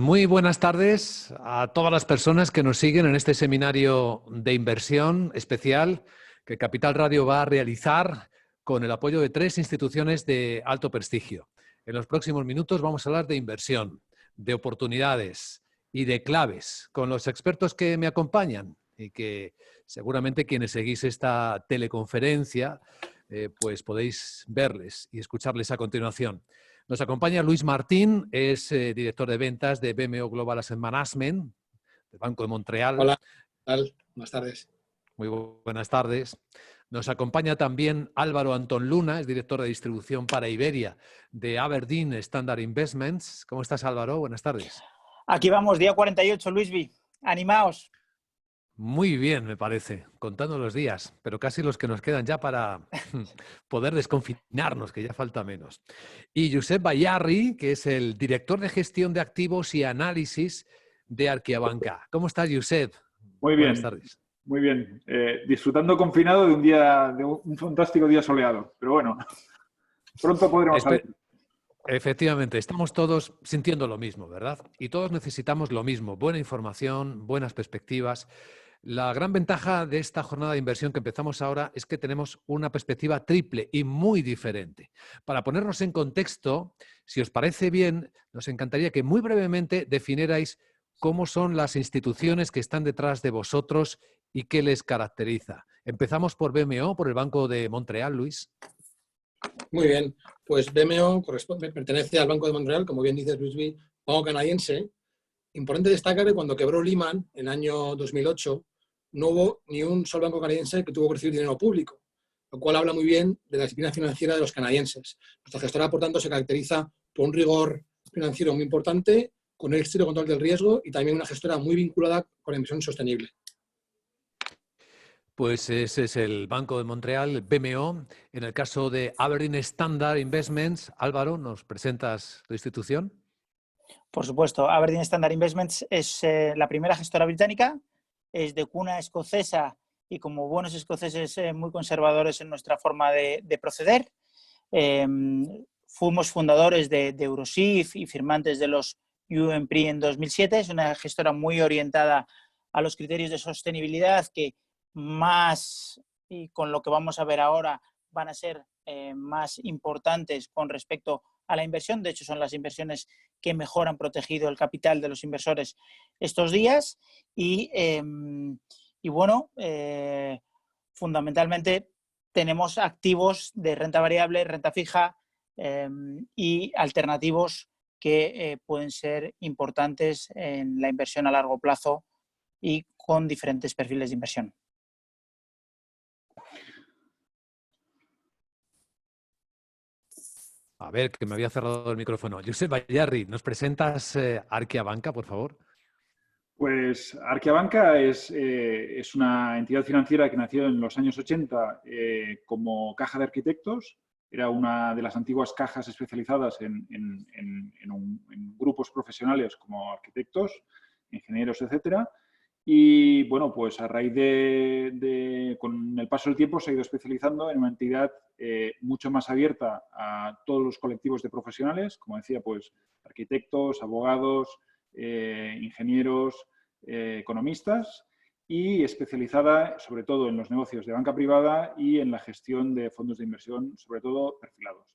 Muy buenas tardes a todas las personas que nos siguen en este seminario de inversión especial que Capital Radio va a realizar con el apoyo de 3 instituciones de alto prestigio. En los próximos minutos vamos a hablar de inversión, de oportunidades y de claves con los expertos que me acompañan y que seguramente quienes seguís esta teleconferencia pues podéis verles y escucharles a continuación. Nos acompaña Luis Martín, es director de ventas de BMO Global Asset Management, del Banco de Montreal. Hola, ¿qué tal? Buenas tardes. Muy buenas tardes. Nos acompaña también Álvaro Antón Luna, es director de distribución para Iberia de Aberdeen Standard Investments. ¿Cómo estás, Álvaro? Buenas tardes. Aquí vamos, día 48, Luisby. Animaos. Muy bien, me parece, contando los días, pero casi los que nos quedan ya para poder desconfinarnos, que ya falta menos. Y Josep Bayarri, que es el director de gestión de activos y análisis de Arquiabanca. ¿Cómo estás, Josep? Muy bien. Buenas tardes. Muy bien. Disfrutando confinado de un fantástico día soleado. Pero bueno, pronto podremos salir. Efectivamente, estamos todos sintiendo lo mismo, ¿verdad? Y todos necesitamos lo mismo, buena información, buenas perspectivas. La gran ventaja de esta jornada de inversión que empezamos ahora es que tenemos una perspectiva triple y muy diferente. Para ponernos en contexto, si os parece bien, nos encantaría que muy brevemente definierais cómo son las instituciones que están detrás de vosotros y qué les caracteriza. Empezamos por BMO, por el Banco de Montreal, Luis. Muy bien, pues BMO pertenece al Banco de Montreal, como bien dices, Luis, banco canadiense. Importante destacar que cuando quebró Lehman en el año 2008, no hubo ni un solo banco canadiense que tuvo que recibir dinero público, lo cual habla muy bien de la disciplina financiera de los canadienses. Nuestra gestora, por tanto, se caracteriza por un rigor financiero muy importante, con el estricto control del riesgo y también una gestora muy vinculada con la inversión sostenible. Pues ese es el Banco de Montreal, BMO. En el caso de Aberdeen Standard Investments, Álvaro, ¿nos presentas tu institución? Por supuesto, Aberdeen Standard Investments es la primera gestora británica, es de cuna escocesa y como buenos escoceses muy conservadores en nuestra forma de proceder. Fuimos fundadores de Eurosif y firmantes de los UN PRI en 2007. Es una gestora muy orientada a los criterios de sostenibilidad que más, y con lo que vamos a ver ahora, van a ser más importantes con respecto a la inversión. De hecho, son las inversiones que mejor han protegido el capital de los inversores estos días. Y bueno, fundamentalmente tenemos activos de renta variable, renta fija y alternativos que pueden ser importantes en la inversión a largo plazo y con diferentes perfiles de inversión. A ver, que me había cerrado el micrófono. Josep Bayarri, ¿nos presentas Arquiabanca, por favor? Pues Arquiabanca es una entidad financiera que nació en los años 80 como caja de arquitectos. Era una de las antiguas cajas especializadas en grupos profesionales como arquitectos, ingenieros, etcétera. Y bueno, pues a raíz con el paso del tiempo se ha ido especializando en una entidad mucho más abierta a todos los colectivos de profesionales, como decía, pues arquitectos, abogados, ingenieros, economistas, y especializada sobre todo en los negocios de banca privada y en la gestión de fondos de inversión, sobre todo perfilados.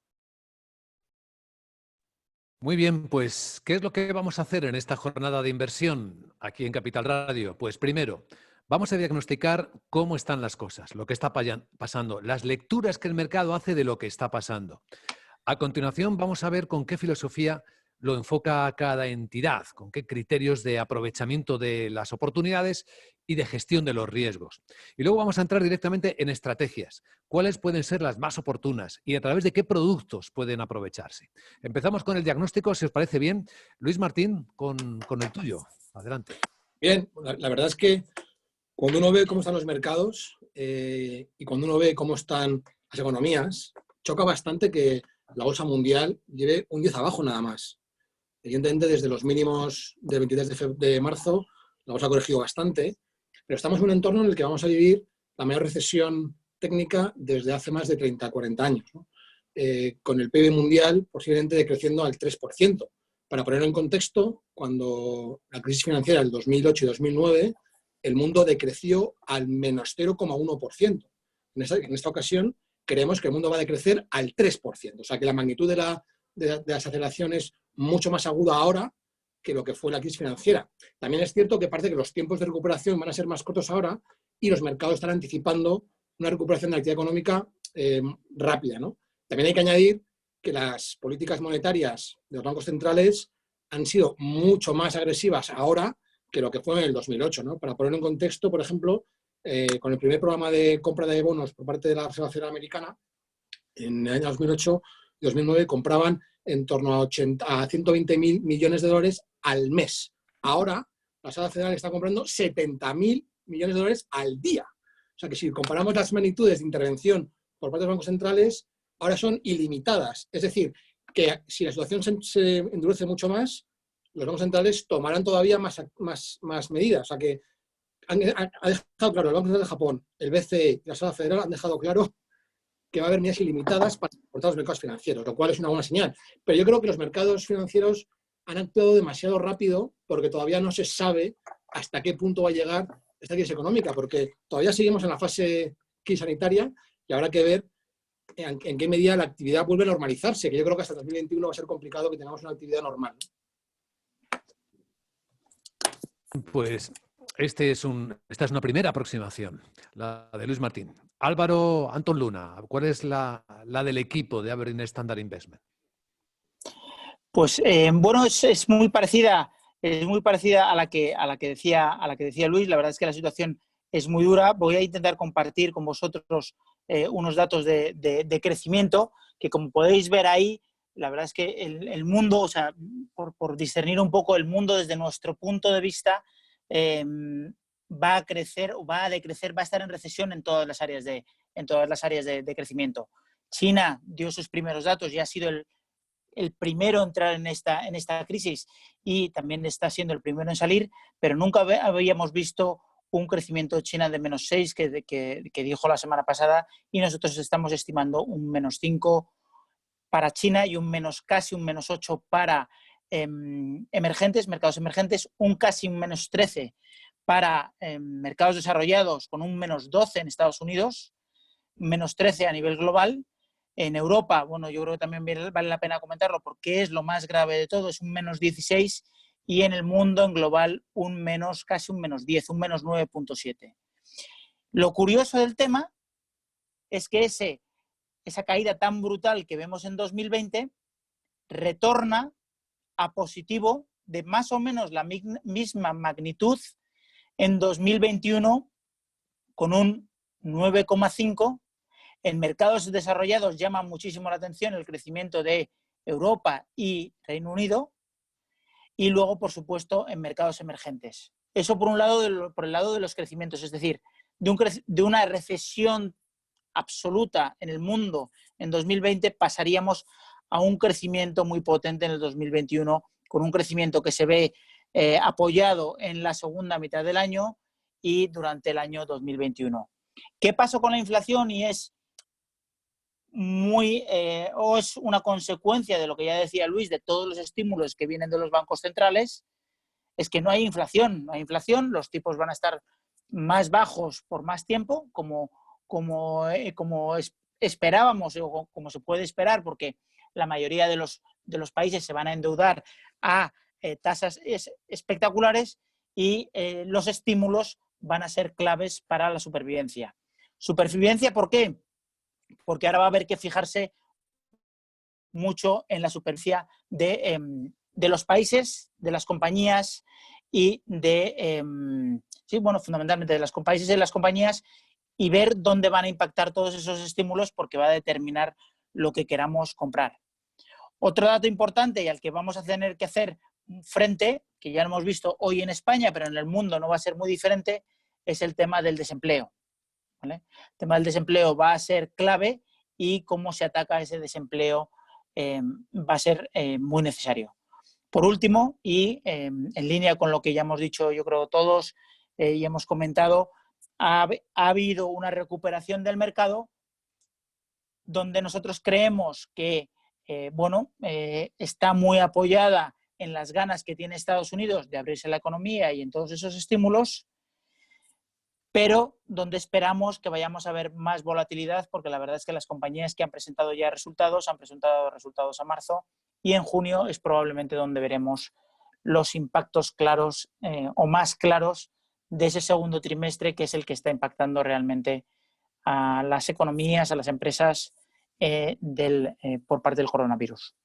Muy bien, pues, ¿qué es lo que vamos a hacer en esta jornada de inversión aquí en Capital Radio? Pues primero, vamos a diagnosticar cómo están las cosas, lo que está pasando, las lecturas que el mercado hace de lo que está pasando. A continuación, vamos a ver con qué filosofía lo enfoca cada entidad, con qué criterios de aprovechamiento de las oportunidades y de gestión de los riesgos. Y luego vamos a entrar directamente en estrategias. ¿Cuáles pueden ser las más oportunas y a través de qué productos pueden aprovecharse? Empezamos con el diagnóstico, si os parece bien. Luis Martín, con el tuyo. Adelante. Bien, la verdad es que cuando uno ve cómo están los mercados y cuando uno ve cómo están las economías, choca bastante que la bolsa mundial lleve un 10 abajo nada más. Evidentemente, desde los mínimos del 23 de marzo, la bolsa ha corregido bastante, pero estamos en un entorno en el que vamos a vivir la mayor recesión técnica desde hace más de 30 a 40 años, ¿no? Con el PIB mundial posiblemente decreciendo al 3%. Para ponerlo en contexto, cuando la crisis financiera del 2008 y 2009, el mundo decreció al menos 0,1%. En esta ocasión, creemos que el mundo va a decrecer al 3%. O sea, que la magnitud de la desaceleración es mucho más aguda ahora que lo que fue la crisis financiera. También es cierto que parece que los tiempos de recuperación van a ser más cortos ahora y los mercados están anticipando una recuperación de la actividad económica rápida, ¿no? También hay que añadir que las políticas monetarias de los bancos centrales han sido mucho más agresivas ahora que lo que fue en el 2008, ¿no? Para ponerlo en contexto, por ejemplo, con el primer programa de compra de bonos por parte de la Reserva Federal Americana, en el año 2008 y 2009 compraban en torno a 120.000 millones de dólares al mes. Ahora, la Reserva Federal está comprando 70.000 millones de dólares al día. O sea que si comparamos las magnitudes de intervención por parte de los bancos centrales, ahora son ilimitadas. Es decir, que si la situación se endurece mucho más, los bancos centrales tomarán todavía más medidas. O sea que ha dejado claro, el Banco Central de Japón, el BCE y la Reserva Federal han dejado claro que va a haber medidas ilimitadas para soportar los mercados financieros, lo cual es una buena señal. Pero yo creo que los mercados financieros han actuado demasiado rápido porque todavía no se sabe hasta qué punto va a llegar esta crisis económica, porque todavía seguimos en la fase crisis sanitaria y habrá que ver en qué medida la actividad vuelve a normalizarse, que yo creo que hasta 2021 va a ser complicado que tengamos una actividad normal. Pues esta es una primera aproximación, la de Luis Martín. Álvaro Antón Luna, ¿cuál es la del equipo de Aberdeen Standard Investment? Pues bueno, es muy parecida a la que decía Luis. La verdad es que la situación es muy dura. Voy a intentar compartir con vosotros unos datos de crecimiento que, como podéis ver ahí, la verdad es que el mundo, o sea, por discernir un poco el mundo desde nuestro punto de vista, va a crecer o va a decrecer, va a estar en recesión en todas las áreas de crecimiento. China dio sus primeros datos y ha sido el primero en entrar en esta crisis y también está siendo el primero en salir, pero nunca habíamos visto un crecimiento de China de -6 que dijo la semana pasada, y nosotros estamos estimando un -5 para China y casi un -8 para mercados emergentes, casi un -13 para mercados desarrollados, con un -12 en Estados Unidos, -13 a nivel global. En Europa, bueno, yo creo que también vale la pena comentarlo porque es lo más grave de todo, es un -16, y en el mundo en global casi un -10, un -9.7. Lo curioso del tema es que esa caída tan brutal que vemos en 2020 retorna a positivo de más o menos la misma magnitud en 2021 con un 9,5. En mercados desarrollados llama muchísimo la atención el crecimiento de Europa y Reino Unido, y luego, por supuesto, en mercados emergentes. Eso por un lado, por el lado de los crecimientos, es decir, de una recesión absoluta en el mundo en 2020 pasaríamos a un crecimiento muy potente en el 2021, con un crecimiento que se ve apoyado en la segunda mitad del año y durante el año 2021. ¿Qué pasó con la inflación? Y es es una consecuencia de lo que ya decía Luis, de todos los estímulos que vienen de los bancos centrales, es que no hay inflación. No hay inflación, los tipos van a estar más bajos por más tiempo, como esperábamos o como se puede esperar, porque la mayoría de los países se van a endeudar a tasas espectaculares, y los estímulos van a ser claves para la supervivencia. ¿Supervivencia por qué? Porque ahora va a haber que fijarse mucho en la supervivencia de los países, de las compañías y fundamentalmente de los países y de las compañías, y ver dónde van a impactar todos esos estímulos, porque va a determinar lo que queramos comprar. Otro dato importante y al que vamos a tener que hacer frente, que ya lo hemos visto hoy en España, pero en el mundo no va a ser muy diferente, es el tema del desempleo. ¿Vale? El tema del desempleo va a ser clave, y cómo se ataca ese desempleo va a ser muy necesario. Por último, y en línea con lo que ya hemos dicho yo creo todos y hemos comentado, ha habido una recuperación del mercado donde nosotros creemos que está muy apoyada en las ganas que tiene Estados Unidos de abrirse la economía y en todos esos estímulos, pero donde esperamos que vayamos a ver más volatilidad, porque la verdad es que las compañías que han presentado ya resultados, han presentado resultados a marzo, y en junio es probablemente donde veremos los impactos claros o más claros de ese segundo trimestre, que es el que está impactando realmente a las economías, a las empresas por parte del coronavirus.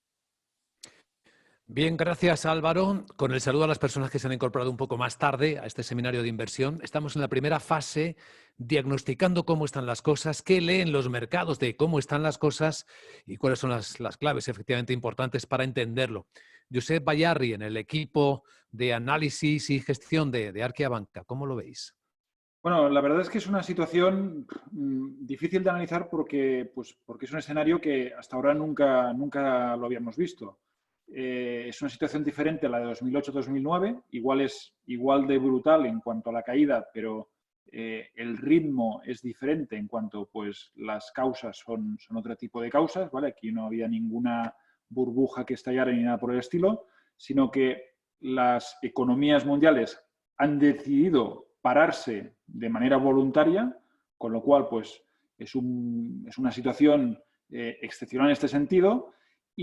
Bien, gracias Álvaro. Con el saludo a las personas que se han incorporado un poco más tarde a este seminario de inversión. Estamos en la primera fase, diagnosticando cómo están las cosas, qué leen los mercados de cómo están las cosas y cuáles son las claves efectivamente importantes para entenderlo. Josep Bayarri, en el equipo de análisis y gestión de Arquea Banca, ¿cómo lo veis? Bueno, la verdad es que es una situación difícil de analizar porque es un escenario que hasta ahora nunca lo habíamos visto. Es una situación diferente a la de 2008-2009, igual de brutal en cuanto a la caída, pero el ritmo es diferente en cuanto pues las causas son otro tipo de causas, ¿vale? Aquí no había ninguna burbuja que estallara ni nada por el estilo, sino que las economías mundiales han decidido pararse de manera voluntaria, con lo cual pues es una situación excepcional en este sentido.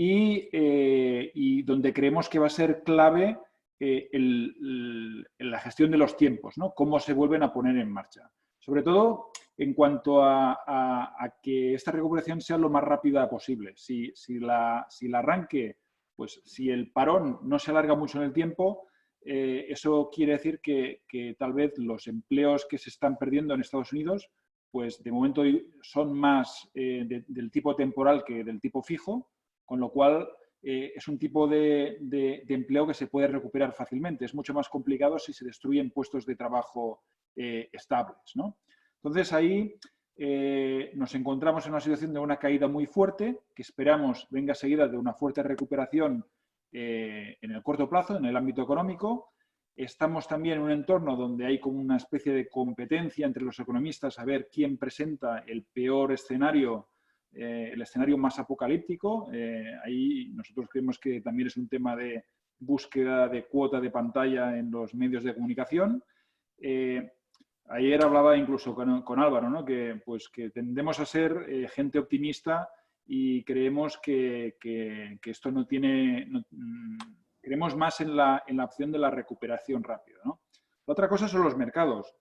Y donde creemos que va a ser clave la gestión de los tiempos, ¿no? Cómo se vuelven a poner en marcha. Sobre todo en cuanto a que esta recuperación sea lo más rápida posible. Si el arranque, pues si el parón no se alarga mucho en el tiempo, eso quiere decir que tal vez los empleos que se están perdiendo en Estados Unidos, pues de momento son más del tipo temporal que del tipo fijo, con lo cual es un tipo de empleo que se puede recuperar fácilmente. Es mucho más complicado si se destruyen puestos de trabajo estables, ¿no? Entonces ahí nos encontramos en una situación de una caída muy fuerte, que esperamos venga seguida de una fuerte recuperación en el corto plazo, en el ámbito económico. Estamos también en un entorno donde hay como una especie de competencia entre los economistas a ver quién presenta el peor escenario, el escenario más apocalíptico. Ahí nosotros creemos que también es un tema de búsqueda de cuota de pantalla en los medios de comunicación. Ayer hablaba incluso con Álvaro, ¿no? que tendemos a ser gente optimista y creemos que esto no tiene... creemos más en la opción de la recuperación rápida, ¿no? La otra cosa son los mercados.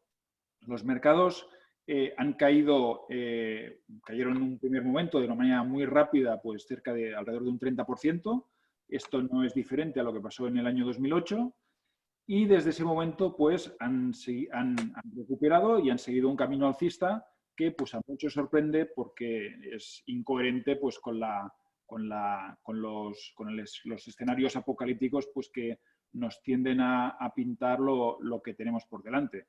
Los mercados han caído, cayeron en un primer momento de una manera muy rápida, pues cerca de alrededor de un 30%. Esto no es diferente a lo que pasó en el año 2008. Y desde ese momento pues han recuperado y han seguido un camino alcista que pues a muchos sorprende porque es incoherente pues con los escenarios apocalípticos pues que nos tienden a pintar lo que tenemos por delante.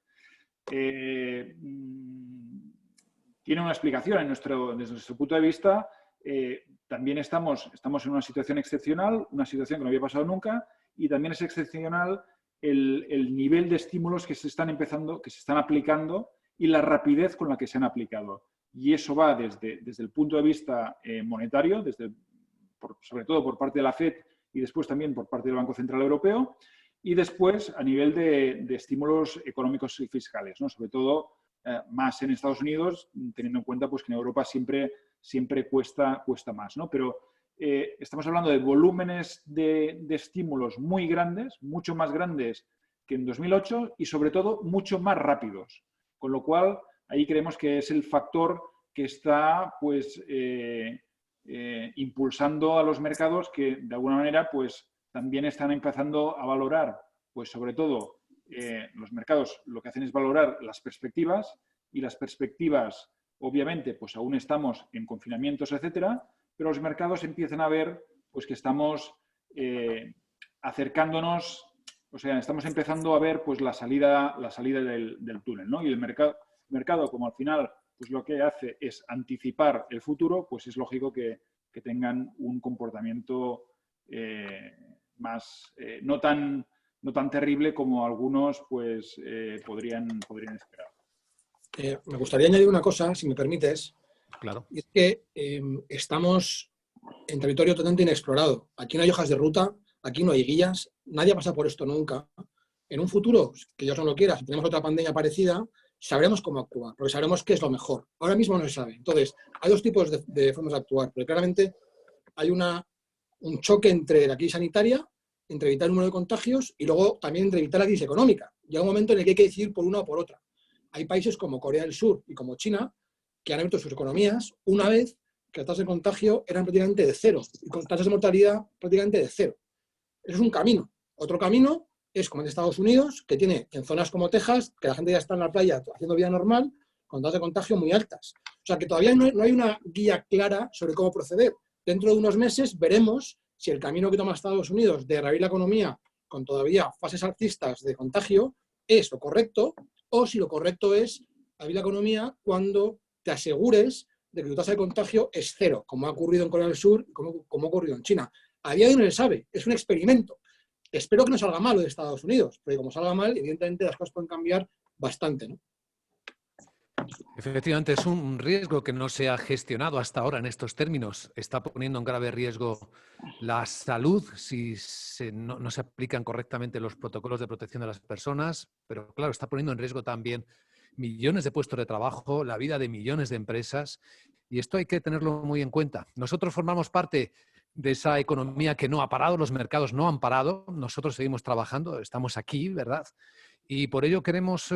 Tiene una explicación desde nuestro punto de vista. También estamos en una situación excepcional, una situación que no había pasado nunca, y también es excepcional el nivel de estímulos que se están aplicando y la rapidez con la que se han aplicado. Y eso va desde el punto de vista monetario, sobre todo por parte de la FED y después también por parte del Banco Central Europeo, y después a nivel de estímulos económicos y fiscales, ¿no? Sobre todo más en Estados Unidos, teniendo en cuenta pues, que en Europa siempre cuesta más, ¿no? Pero estamos hablando de volúmenes de estímulos muy grandes, mucho más grandes que en 2008 y sobre todo mucho más rápidos. Con lo cual, ahí creemos que es el factor que está pues, impulsando a los mercados que de alguna manera pues, también están empezando a valorar, pues sobre todo los mercados lo que hacen es valorar las perspectivas, y las perspectivas obviamente pues aún estamos en confinamientos, etcétera, pero los mercados empiezan a ver pues que estamos acercándonos, o sea, estamos empezando a ver pues la salida del túnel, ¿no? Y el mercado, como al final pues lo que hace es anticipar el futuro, pues es lógico que tengan un comportamiento más no tan terrible como algunos pues podrían esperar. Me gustaría añadir una cosa, si me permites. Claro. Y es que estamos en territorio totalmente inexplorado. Aquí no hay hojas de ruta, aquí no hay guías, nadie ha pasado por esto nunca. En un futuro, que Dios no lo quiera, si tenemos otra pandemia parecida, sabremos cómo actuar, porque sabremos qué es lo mejor. Ahora mismo no se sabe. Entonces, hay dos tipos de formas de actuar, porque claramente hay un choque entre la crisis sanitaria, entre evitar el número de contagios y luego también entre evitar la crisis económica. Llega un momento en el que hay que decidir por una o por otra. Hay países como Corea del Sur y como China que han abierto sus economías una vez que las tasas de contagio eran prácticamente de cero y con tasas de mortalidad prácticamente de cero. Eso es un camino. Otro camino es como en Estados Unidos, que tiene en zonas como Texas, que la gente ya está en la playa haciendo vida normal, con tasas de contagio muy altas. O sea que todavía no hay una guía clara sobre cómo proceder. Dentro de unos meses veremos si el camino que toma Estados Unidos de reabrir la economía con todavía fases alcistas de contagio es lo correcto, o si lo correcto es abrir la economía cuando te asegures de que tu tasa de contagio es cero, como ha ocurrido en Corea del Sur y como ha ocurrido en China. A día de hoy no se sabe, es un experimento. Espero que no salga mal lo de Estados Unidos, porque como salga mal, evidentemente las cosas pueden cambiar bastante, ¿no? Efectivamente, es un riesgo que no se ha gestionado hasta ahora en estos términos. Está poniendo en grave riesgo la salud si no se aplican correctamente los protocolos de protección de las personas, pero claro, está poniendo en riesgo también millones de puestos de trabajo, la vida de millones de empresas, y esto hay que tenerlo muy en cuenta. Nosotros formamos parte de esa economía que no ha parado, los mercados no han parado, nosotros seguimos trabajando, estamos aquí, ¿verdad? Y por ello queremos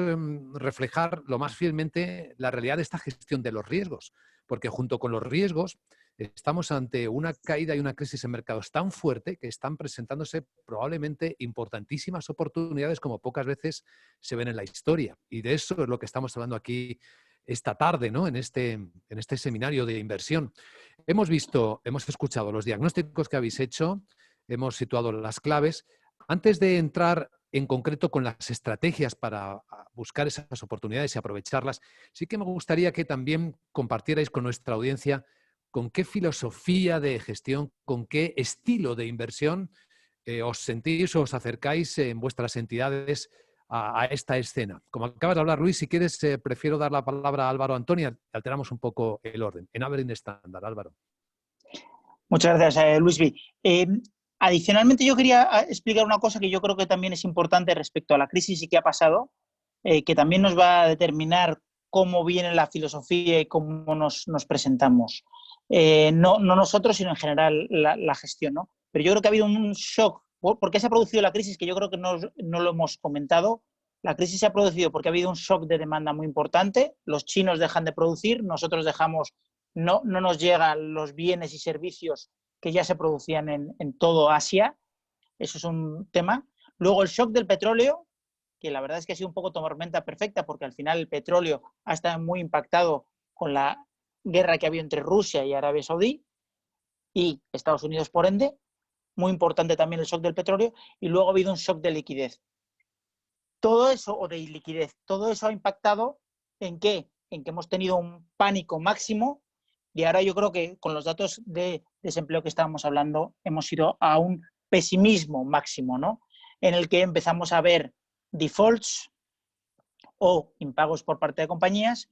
reflejar lo más fielmente la realidad de esta gestión de los riesgos, porque junto con los riesgos estamos ante una caída y una crisis en mercados tan fuerte que están presentándose probablemente importantísimas oportunidades como pocas veces se ven en la historia. Y de eso es lo que estamos hablando aquí esta tarde, ¿no? En este seminario de inversión. Hemos escuchado los diagnósticos que habéis hecho, hemos situado las claves. Antes de entrar en concreto con las estrategias para buscar esas oportunidades y aprovecharlas, sí que me gustaría que también compartierais con nuestra audiencia con qué filosofía de gestión, con qué estilo de inversión os sentís o os acercáis en vuestras entidades a esta escena. Como acabas de hablar, Luis, si quieres, prefiero dar la palabra a Álvaro Antonio. Alteramos un poco el orden. En Aberdeen Standard, Álvaro. Muchas gracias, Luisby. Adicionalmente, yo quería explicar una cosa que yo creo que también es importante respecto a la crisis y qué ha pasado, que también nos va a determinar cómo viene la filosofía y cómo nos presentamos. No nosotros, sino en general la gestión, ¿no? Pero yo creo que ha habido un shock. ¿Por qué se ha producido la crisis? Que yo creo que no lo hemos comentado. La crisis se ha producido porque ha habido un shock de demanda muy importante. Los chinos dejan de producir, nosotros no nos llegan los bienes y servicios que ya se producían en todo Asia. Eso es un tema. Luego el shock del petróleo, que la verdad es que ha sido un poco tormenta perfecta, porque al final el petróleo ha estado muy impactado con la guerra que ha habido entre Rusia y Arabia Saudí y Estados Unidos, por ende. Muy importante también el shock del petróleo. Y luego ha habido un shock de liquidez. Todo eso, o de liquidez, todo eso ha impactado ¿en qué? En que hemos tenido un pánico máximo. Y ahora yo creo que con los datos de desempleo que estábamos hablando hemos ido a un pesimismo máximo, ¿no? En el que empezamos a ver defaults o impagos por parte de compañías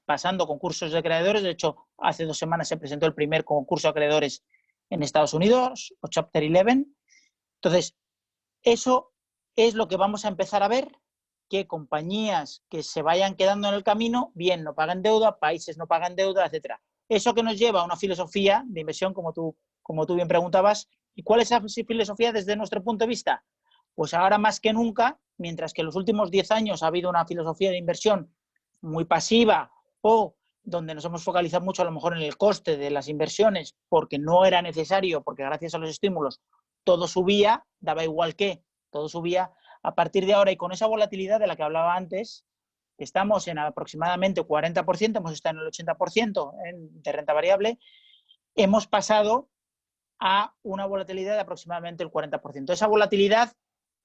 pasando concursos de acreedores. De hecho, hace 2 semanas se presentó el primer concurso de acreedores en Estados Unidos, o Chapter 11. Entonces, eso es lo que vamos a empezar a ver, que compañías que se vayan quedando en el camino, bien, no pagan deuda, países no pagan deuda, etcétera. Eso que nos lleva a una filosofía de inversión, como tú bien preguntabas. ¿Y cuál es esa filosofía desde nuestro punto de vista? Pues ahora más que nunca, mientras que en los últimos 10 años ha habido una filosofía de inversión muy pasiva o donde nos hemos focalizado mucho a lo mejor en el coste de las inversiones porque no era necesario, porque gracias a los estímulos todo subía, daba igual qué, todo subía. A partir de ahora y con esa volatilidad de la que hablaba antes, estamos en aproximadamente 40%, hemos estado en el 80% de renta variable, hemos pasado a una volatilidad de aproximadamente el 40%. Esa volatilidad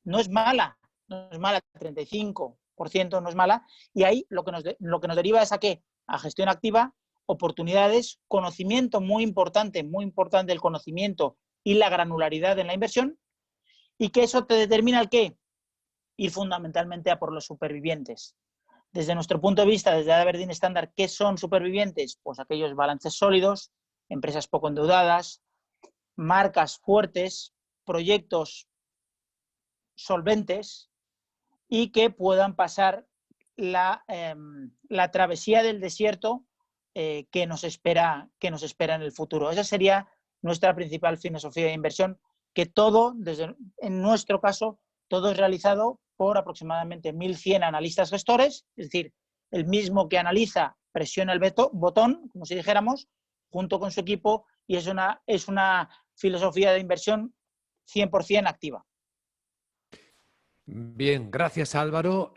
no es mala, 35% no es mala, y ahí lo que nos deriva es ¿a qué? A gestión activa, oportunidades, conocimiento muy importante el conocimiento y la granularidad en la inversión, y que eso te determina el qué, ir fundamentalmente a por los supervivientes. Desde nuestro punto de vista, desde Aberdeen Standard, ¿qué son supervivientes? Pues aquellos balances sólidos, empresas poco endeudadas, marcas fuertes, proyectos solventes y que puedan pasar la travesía del desierto que nos espera en el futuro. Esa sería nuestra principal filosofía de inversión, que todo, en nuestro caso, todo es realizado por aproximadamente 1.100 analistas gestores, es decir, el mismo que analiza presiona el botón, como si dijéramos, junto con su equipo, y es una filosofía de inversión 100% activa. Bien, gracias Álvaro.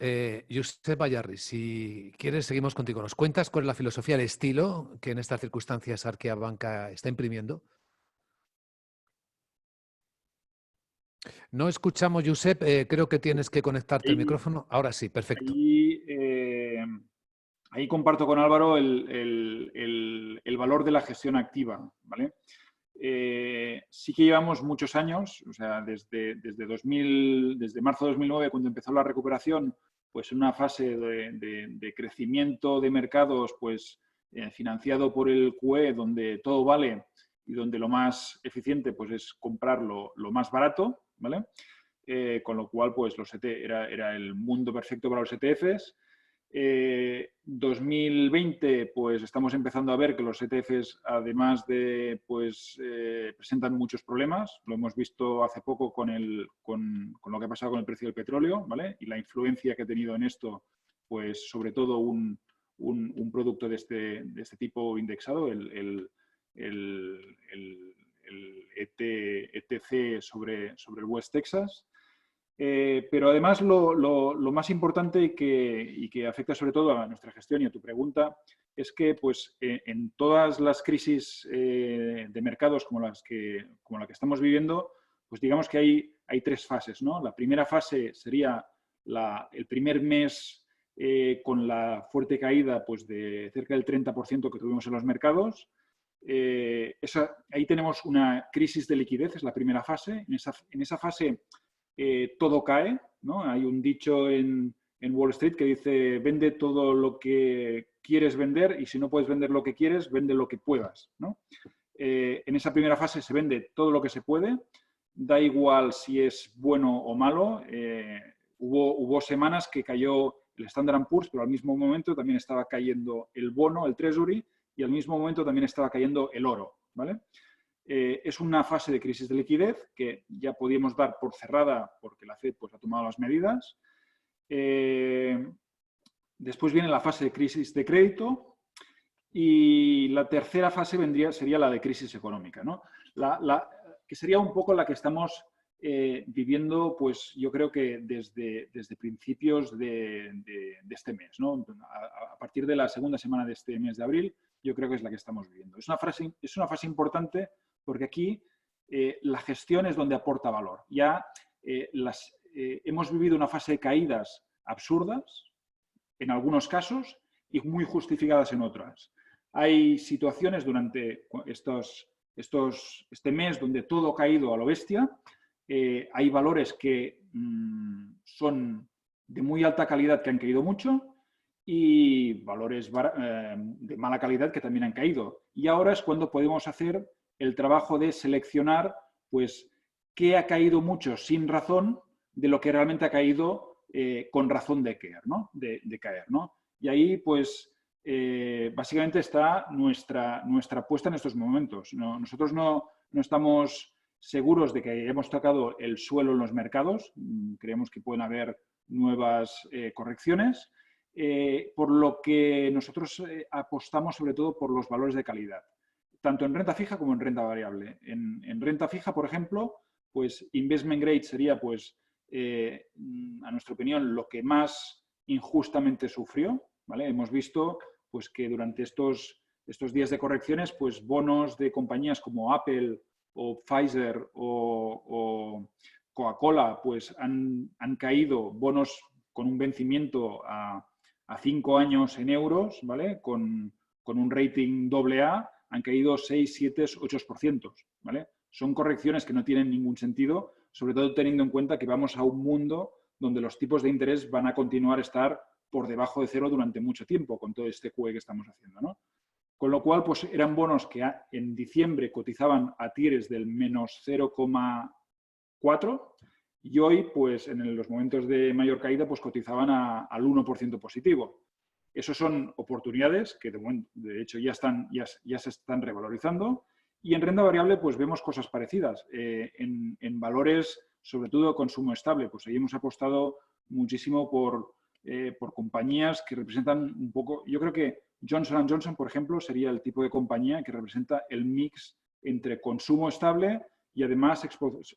Josep Bayarri, si quieres seguimos contigo. ¿Nos cuentas cuál es la filosofía, el estilo que en estas circunstancias Arquea Banca está imprimiendo? No escuchamos, Josep, creo que tienes que conectarte el micrófono. Ahora sí, perfecto. Ahí comparto con Álvaro el valor de la gestión activa, ¿vale? Sí que llevamos muchos años, o sea, desde marzo de 2009, cuando empezó la recuperación, pues en una fase de crecimiento de mercados, pues financiado por el QE, donde todo vale y donde lo más eficiente pues es comprar lo más barato, ¿vale? Con lo cual, pues era el mundo perfecto para los ETFs. 2020, pues estamos empezando a ver que los ETFs, además de, pues, presentan muchos problemas. Lo hemos visto hace poco con lo que ha pasado con el precio del petróleo, ¿vale? Y la influencia que ha tenido en esto, pues, sobre todo un producto de este tipo indexado, el ETC sobre el West Texas. Pero además lo más importante y que afecta sobre todo a nuestra gestión y a tu pregunta es que pues, en todas las crisis de mercados como la que estamos viviendo, pues digamos que hay tres fases, ¿no? La primera fase sería el primer mes con la fuerte caída pues, de cerca del 30% que tuvimos en los mercados. Ahí tenemos una crisis de liquidez, es la primera fase. En esa fase todo cae, ¿no? Hay un dicho en Wall Street que dice vende todo lo que quieres vender y si no puedes vender lo que quieres, vende lo que puedas, ¿no? En esa primera fase se vende todo lo que se puede, da igual si es bueno o malo. Hubo semanas que cayó el Standard & Poor's, pero al mismo momento también estaba cayendo el bono, el Treasury, y al mismo momento también estaba cayendo el oro, ¿vale? Es una fase de crisis de liquidez que ya podíamos dar por cerrada porque la FED pues, ha tomado las medidas. Después viene la fase de crisis de crédito y la tercera fase sería la de crisis económica, ¿no? Que sería un poco la que estamos viviendo, pues yo creo que desde principios de este mes, ¿no? A partir de la segunda semana de este mes de abril, yo creo que es la que estamos viviendo. Es una fase importante porque aquí la gestión es donde aporta valor. Ya hemos vivido una fase de caídas absurdas, en algunos casos, y muy justificadas en otras. Hay situaciones durante este mes donde todo ha caído a lo bestia. Hay valores que son de muy alta calidad que han caído mucho y valores de mala calidad que también han caído. Y ahora es cuando podemos hacer el trabajo de seleccionar, pues, qué ha caído mucho sin razón de lo que realmente ha caído con razón de caer, ¿no? De caer, ¿no? Y ahí, pues, básicamente está nuestra apuesta en estos momentos. Nosotros no estamos seguros de que hayamos tocado el suelo en los mercados. Creemos que pueden haber nuevas correcciones, por lo que nosotros apostamos sobre todo por los valores de calidad, tanto en renta fija como en renta variable. En renta fija, por ejemplo, pues investment grade sería, pues, a nuestra opinión, lo que más injustamente sufrió, ¿vale? Hemos visto pues, que durante estos días de correcciones, pues bonos de compañías como Apple o Pfizer o Coca-Cola, pues han caído, bonos con un vencimiento a 5 años en euros, ¿vale? Con un rating AA, han caído 6, 7, 8%, ¿vale? Son correcciones que no tienen ningún sentido, sobre todo teniendo en cuenta que vamos a un mundo donde los tipos de interés van a continuar a estar por debajo de cero durante mucho tiempo con todo este QE que estamos haciendo, ¿no? Con lo cual, pues eran bonos que en diciembre cotizaban a tires del menos 0,8 4 y hoy, pues en los momentos de mayor caída, pues cotizaban al 1% positivo. Esos son oportunidades que de hecho ya se están revalorizando, y en renta variable pues vemos cosas parecidas. En valores, sobre todo de consumo estable, pues ahí hemos apostado muchísimo por compañías que representan un poco. Yo creo que Johnson & Johnson, por ejemplo, sería el tipo de compañía que representa el mix entre consumo estable y además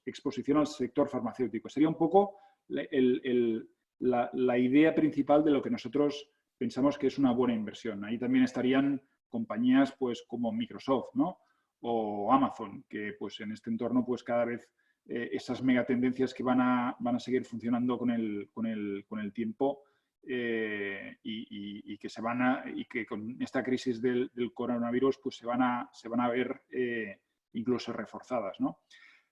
exposición al sector farmacéutico. Sería un poco la idea principal de lo que nosotros pensamos que es una buena inversión. Ahí también estarían compañías pues, como Microsoft, ¿no? O Amazon, que pues, en este entorno pues, cada vez esas megatendencias que van a seguir funcionando con el tiempo y que con esta crisis del coronavirus pues, se van a ver incluso reforzadas, ¿no?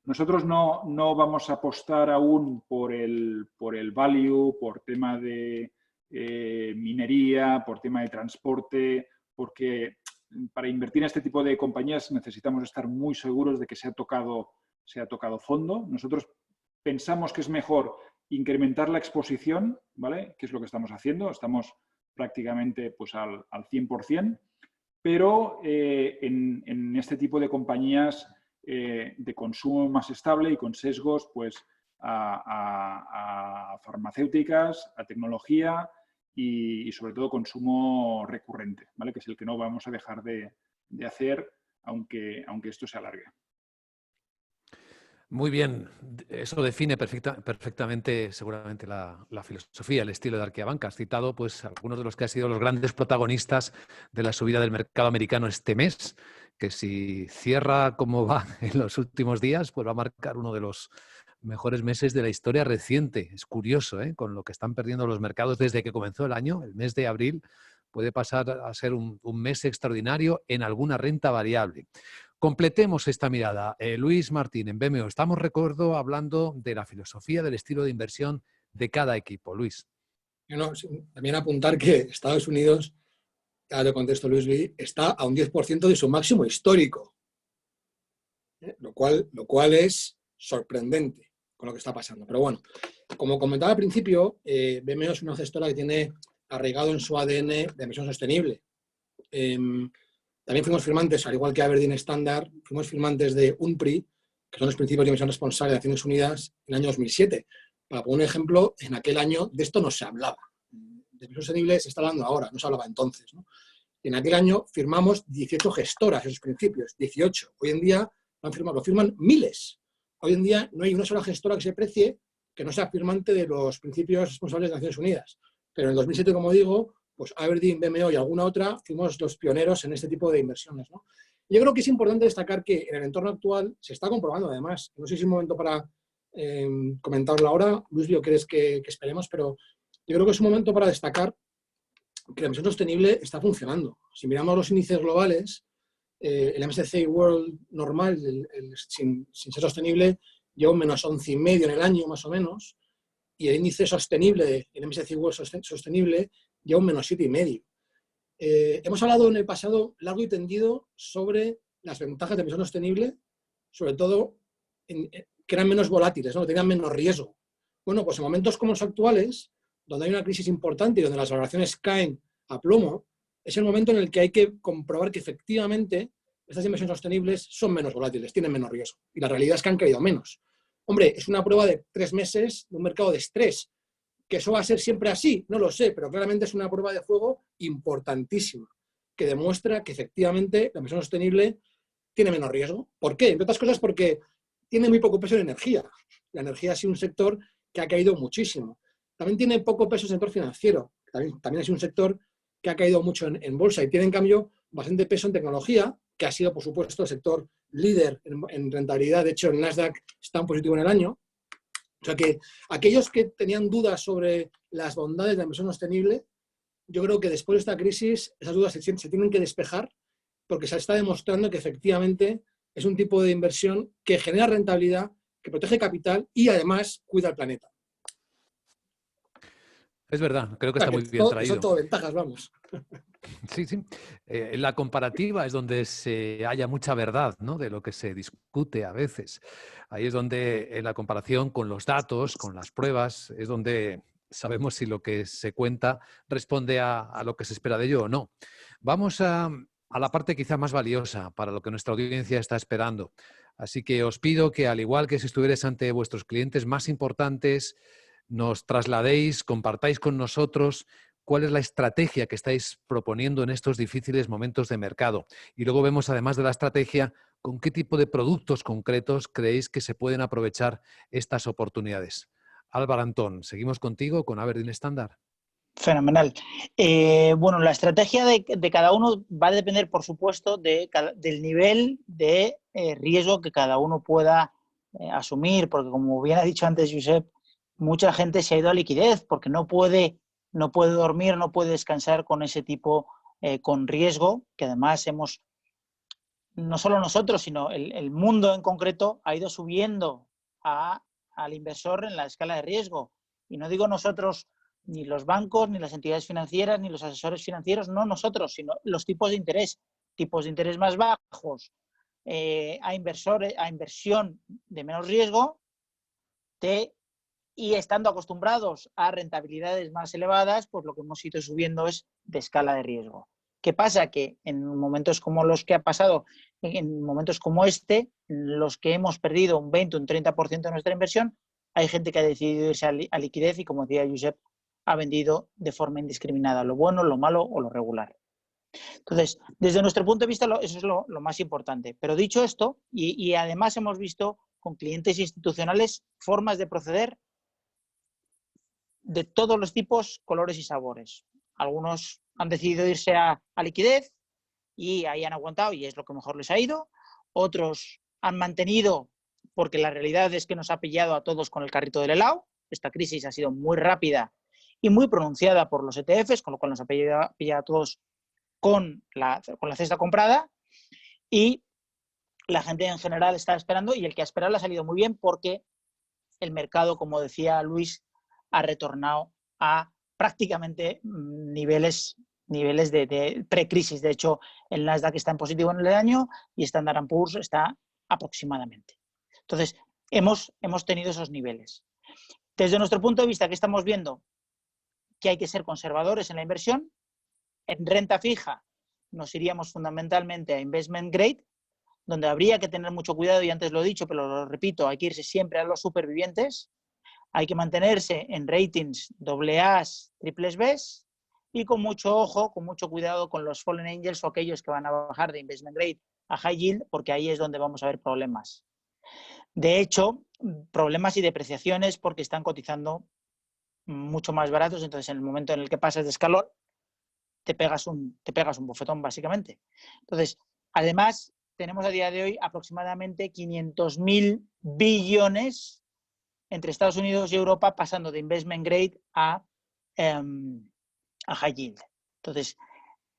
Nosotros no vamos a apostar aún por el value, por tema de minería, por tema de transporte, porque para invertir en este tipo de compañías necesitamos estar muy seguros de que se ha tocado fondo. Nosotros pensamos que es mejor incrementar la exposición, ¿vale? Que es lo que estamos haciendo. Estamos prácticamente pues, al 100%, pero en este tipo de compañías de consumo más estable y con sesgos pues, a farmacéuticas, a tecnología y sobre todo consumo recurrente, ¿vale? Que es el que no vamos a dejar de hacer aunque esto se alargue. Muy bien, eso define perfectamente seguramente la filosofía, el estilo de Arqueabanca. Has citado pues, algunos de los que han sido los grandes protagonistas de la subida del mercado americano este mes, que si cierra como va en los últimos días, pues va a marcar uno de los mejores meses de la historia reciente. Es curioso, con lo que están perdiendo los mercados desde que comenzó el año. El mes de abril puede pasar a ser un mes extraordinario en alguna renta variable. Completemos esta mirada. Luis Martín, en BMO, estamos, recuerdo, hablando de la filosofía del estilo de inversión de cada equipo. Luis. También apuntar que Estados Unidos, ya lo contesto Luis, está a un 10% de su máximo histórico, lo cual es sorprendente con lo que está pasando. Pero bueno, como comentaba al principio, BMO es una gestora que tiene arraigado en su ADN de inversión sostenible. También fuimos firmantes, al igual que Aberdeen Standard, fuimos firmantes de UNPRI, que son los principios de inversión responsable de Naciones Unidas, en el año 2007. Para poner un ejemplo, en aquel año de esto no se hablaba. De inversión sostenible se está hablando ahora, no se hablaba entonces, ¿no? Y en aquel año firmamos 18 gestoras esos principios, 18. Hoy en día lo firman miles. Hoy en día no hay una sola gestora que se precie que no sea firmante de los principios responsables de Naciones Unidas. Pero en el 2007, como digo, pues Aberdeen, BMO y alguna otra, fuimos los pioneros en este tipo de inversiones, ¿no? Yo creo que es importante destacar que en el entorno actual se está comprobando, además, no sé si es un momento para comentarlo ahora, Luis, ¿o crees que esperemos? Pero yo creo que es un momento para destacar que la inversión sostenible está funcionando. Si miramos los índices globales, el MSCI World normal, sin ser sostenible, lleva un menos 11,5 en el año, más o menos, y el índice sostenible, el MSCI World sostenible, lleva un menos 7,5. Hemos hablado en el pasado largo y tendido sobre las ventajas de inversión sostenible, sobre todo que eran menos volátiles, ¿no? Que tenían menos riesgo. Bueno, pues en momentos como los actuales, donde hay una crisis importante y donde las valoraciones caen a plomo, es el momento en el que hay que comprobar que efectivamente estas inversiones sostenibles son menos volátiles, tienen menos riesgo. Y la realidad es que han caído menos. Hombre, es una prueba de 3 meses de un mercado de estrés. ¿Que eso va a ser siempre así? No lo sé, pero claramente es una prueba de fuego importantísima que demuestra que efectivamente la inversión sostenible tiene menos riesgo. ¿Por qué? Entre otras cosas porque tiene muy poco peso en energía. La energía ha sido un sector que ha caído muchísimo. También tiene poco peso en el sector financiero. También ha sido un sector que ha caído mucho en bolsa y tiene, en cambio, bastante peso en tecnología, que ha sido, por supuesto, el sector líder en rentabilidad. De hecho, el Nasdaq está en positivo en el año. O sea que aquellos que tenían dudas sobre las bondades de la inversión sostenible, yo creo que después de esta crisis esas dudas se tienen que despejar porque se está demostrando que efectivamente es un tipo de inversión que genera rentabilidad, que protege capital y además cuida al planeta. Es verdad, creo que está muy bien traído. Son todo ventajas, vamos. Sí, sí. La comparativa es donde se halla mucha verdad, ¿no? De lo que se discute a veces. Ahí es donde en la comparación con los datos, con las pruebas, es donde sabemos si lo que se cuenta responde a lo que se espera de ello o no. Vamos a la parte quizá más valiosa para lo que nuestra audiencia está esperando. Así que os pido que, al igual que si estuvierais ante vuestros clientes más importantes, nos trasladéis, compartáis con nosotros cuál es la estrategia que estáis proponiendo en estos difíciles momentos de mercado. Y luego vemos, además de la estrategia, con qué tipo de productos concretos creéis que se pueden aprovechar estas oportunidades. Álvaro Antón, seguimos contigo con Aberdeen Standard. Fenomenal. Bueno, la estrategia de cada uno va a depender, por supuesto, del nivel de riesgo que cada uno pueda asumir, porque como bien ha dicho antes Josep, mucha gente se ha ido a liquidez porque no puede dormir, no puede descansar con ese tipo, con riesgo, que además no solo nosotros, sino el mundo en concreto ha ido subiendo al inversor en la escala de riesgo. Y no digo nosotros, ni los bancos, ni las entidades financieras, ni los asesores financieros, no nosotros, sino los tipos de interés más bajos, a inversión de menos riesgo, y estando acostumbrados a rentabilidades más elevadas, pues lo que hemos ido subiendo es de escala de riesgo. ¿Qué pasa? Que en momentos como los que ha pasado, en momentos como este, en los que hemos perdido un 20, un 30% de nuestra inversión, hay gente que ha decidido irse a liquidez y, como decía Josep, ha vendido de forma indiscriminada lo bueno, lo malo o lo regular. Entonces, desde nuestro punto de vista, eso es lo más importante. Pero dicho esto, y además hemos visto con clientes institucionales formas de proceder de todos los tipos, colores y sabores. Algunos han decidido irse a liquidez y ahí han aguantado y es lo que mejor les ha ido. Otros han mantenido, porque la realidad es que nos ha pillado a todos con el carrito del helado. Esta crisis ha sido muy rápida y muy pronunciada por los ETFs, con lo cual nos ha pillado a todos con la cesta comprada, y la gente en general está esperando, y el que ha esperado le ha salido muy bien porque el mercado, como decía Luis, ha retornado a prácticamente niveles de precrisis. De hecho, el Nasdaq está en positivo en el año y Standard & Poor's está aproximadamente. Entonces, hemos tenido esos niveles. Desde nuestro punto de vista, ¿qué estamos viendo? Que hay que ser conservadores en la inversión. En renta fija nos iríamos fundamentalmente a investment grade, donde habría que tener mucho cuidado, y antes lo he dicho, pero lo repito, hay que irse siempre a los supervivientes. Hay que mantenerse en ratings AA, triples B, y con mucho ojo, con mucho cuidado con los fallen angels o aquellos que van a bajar de investment grade a high yield, porque ahí es donde vamos a ver problemas. De hecho, problemas y depreciaciones porque están cotizando mucho más baratos, entonces en el momento en el que pasas de escalón te pegas un bofetón, básicamente. Entonces, además, tenemos a día de hoy aproximadamente 500.000 billones entre Estados Unidos y Europa pasando de investment grade a high yield. Entonces,